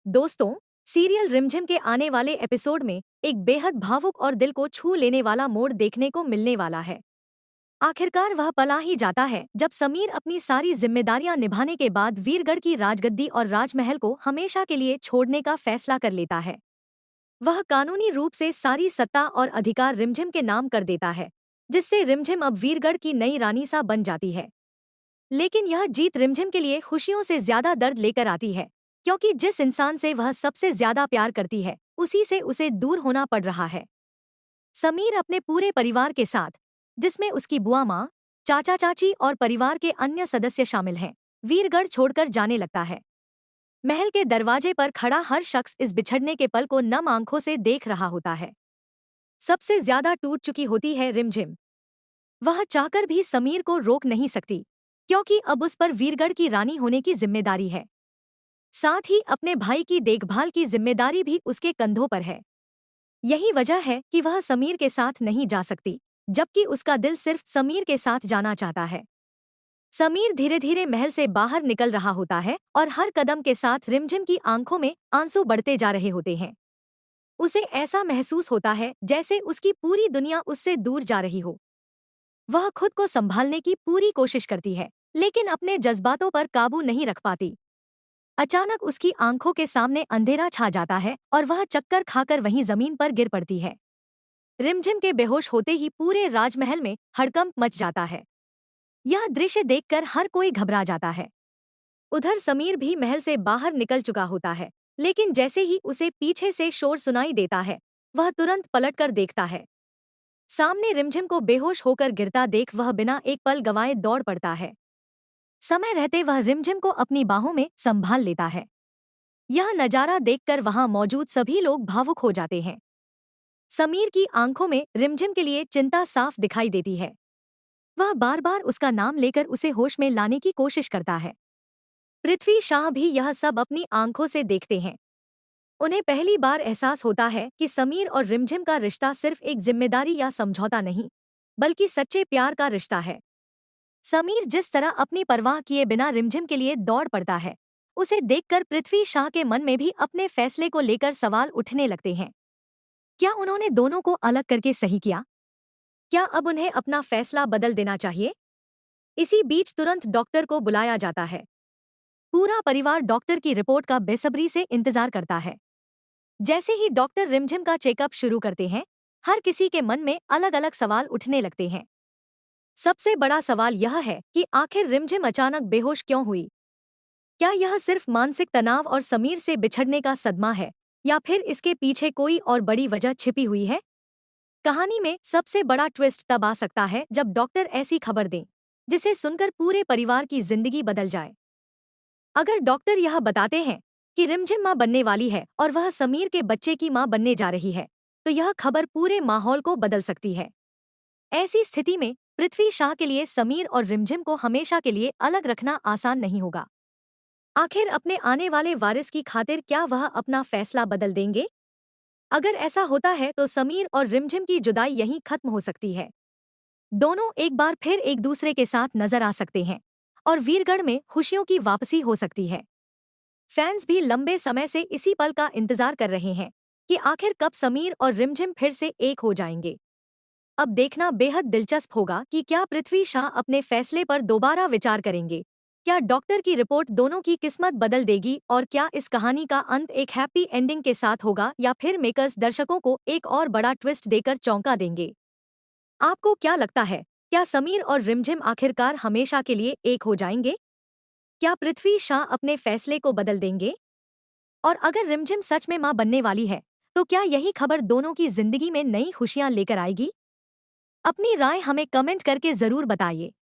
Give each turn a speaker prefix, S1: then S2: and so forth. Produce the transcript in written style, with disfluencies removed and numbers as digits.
S1: दोस्तों, सीरियल रिमझिम के आने वाले एपिसोड में एक बेहद भावुक और दिल को छू लेने वाला मोड़ देखने को मिलने वाला है। आखिरकार वह पल आ ही जाता है जब समीर अपनी सारी जिम्मेदारियां निभाने के बाद वीरगढ़ की राजगद्दी और राजमहल को हमेशा के लिए छोड़ने का फैसला कर लेता है। वह कानूनी रूप से सारी सत्ता और अधिकार रिमझिम के नाम कर देता है, जिससे रिमझिम अब वीरगढ़ की नई रानी सा बन जाती है। लेकिन यह जीत रिमझिम के लिए खुशियों से ज्यादा दर्द लेकर आती है, क्योंकि जिस इंसान से वह सबसे ज्यादा प्यार करती है, उसी से उसे दूर होना पड़ रहा है। समीर अपने पूरे परिवार के साथ, जिसमें उसकी बुआ माँ, चाचा चाची और परिवार के अन्य सदस्य शामिल हैं, वीरगढ़ छोड़कर जाने लगता है। महल के दरवाजे पर खड़ा हर शख्स इस बिछड़ने के पल को नम आंखों से देख रहा होता है। सबसे ज्यादा टूट चुकी होती है रिमझिम। वह चाहकर भी समीर को रोक नहीं सकती, क्योंकि अब उस पर वीरगढ़ की रानी होने की जिम्मेदारी है। साथ ही अपने भाई की देखभाल की जिम्मेदारी भी उसके कंधों पर है। यही वजह है कि वह समीर के साथ नहीं जा सकती, जबकि उसका दिल सिर्फ समीर के साथ जाना चाहता है। समीर धीरे धीरे महल से बाहर निकल रहा होता है और हर कदम के साथ रिमझिम की आंखों में आंसू बढ़ते जा रहे होते हैं। उसे ऐसा महसूस होता है जैसे उसकी पूरी दुनिया उससे दूर जा रही हो। वह खुद को संभालने की पूरी कोशिश करती है, लेकिन अपने जज्बातों पर काबू नहीं रख पाती। अचानक उसकी आंखों के सामने अंधेरा छा जाता है और वह चक्कर खाकर वहीं जमीन पर गिर पड़ती है। रिमझिम के बेहोश होते ही पूरे राजमहल में हड़कंप मच जाता है। यह दृश्य देखकर हर कोई घबरा जाता है। उधर समीर भी महल से बाहर निकल चुका होता है, लेकिन जैसे ही उसे पीछे से शोर सुनाई देता है, वह तुरंत पलटकर देखता है। सामने रिमझिम को बेहोश होकर गिरता देख वह बिना एक पल गंवाए दौड़ पड़ता है। समय रहते वह रिमझिम को अपनी बाहों में संभाल लेता है। यह नजारा देखकर वहां मौजूद सभी लोग भावुक हो जाते हैं। समीर की आंखों में रिमझिम के लिए चिंता साफ दिखाई देती है। वह बार बार उसका नाम लेकर उसे होश में लाने की कोशिश करता है। पृथ्वी शाह भी यह सब अपनी आंखों से देखते हैं। उन्हें पहली बार एहसास होता है कि समीर और रिमझिम का रिश्ता सिर्फ एक जिम्मेदारी या समझौता नहीं, बल्कि सच्चे प्यार का रिश्ता है। समीर जिस तरह अपनी परवाह किए बिना रिमझिम के लिए दौड़ पड़ता है, उसे देखकर पृथ्वी शाह के मन में भी अपने फैसले को लेकर सवाल उठने लगते हैं। क्या उन्होंने दोनों को अलग करके सही किया? क्या अब उन्हें अपना फैसला बदल देना चाहिए? इसी बीच तुरंत डॉक्टर को बुलाया जाता है। पूरा परिवार डॉक्टर की रिपोर्ट का बेसब्री से इंतजार करता है। जैसे ही डॉक्टर रिमझिम का चेकअप शुरू करते हैं, हर किसी के मन में अलग अलग सवाल उठने लगते हैं। सबसे बड़ा सवाल यह है कि आखिर रिमझिम अचानक बेहोश क्यों हुई? क्या यह सिर्फ मानसिक तनाव और समीर से बिछड़ने का सदमा है, या फिर इसके पीछे कोई और बड़ी वजह छिपी हुई है? कहानी में सबसे बड़ा ट्विस्ट तब आ सकता है जब डॉक्टर ऐसी खबर दें, जिसे सुनकर पूरे परिवार की जिंदगी बदल जाए। अगर डॉक्टर यह बताते हैं कि रिमझिम मां बनने वाली है और वह समीर के बच्चे की मां बनने जा रही है, तो यह खबर पूरे माहौल को बदल सकती है। ऐसी स्थिति में पृथ्वी शाह के लिए समीर और रिमझिम को हमेशा के लिए अलग रखना आसान नहीं होगा। आखिर अपने आने वाले वारिस की खातिर क्या वह अपना फैसला बदल देंगे? अगर ऐसा होता है तो समीर और रिमझिम की जुदाई यहीं खत्म हो सकती है। दोनों एक बार फिर एक दूसरे के साथ नजर आ सकते हैं और वीरगढ़ में खुशियों की वापसी हो सकती है। फैंस भी लंबे समय से इसी पल का इंतजार कर रहे हैं कि आखिर कब समीर और रिमझिम फिर से एक हो जाएंगे। अब देखना बेहद दिलचस्प होगा कि क्या पृथ्वी शाह अपने फैसले पर दोबारा विचार करेंगे। क्या डॉक्टर की रिपोर्ट दोनों की किस्मत बदल देगी, और क्या इस कहानी का अंत एक हैप्पी एंडिंग के साथ होगा, या फिर मेकर्स दर्शकों को एक और बड़ा ट्विस्ट देकर चौंका देंगे? आपको क्या लगता है, क्या समीर और रिमझिम आखिरकार हमेशा के लिए एक हो जाएंगे? क्या पृथ्वी शाह अपने फैसले को बदल देंगे? और अगर रिमझिम सच में मां बनने वाली है, तो क्या यही खबर दोनों की जिंदगी में नई खुशियां लेकर आएगी? अपनी राय हमें कमेंट करके जरूर बताइए।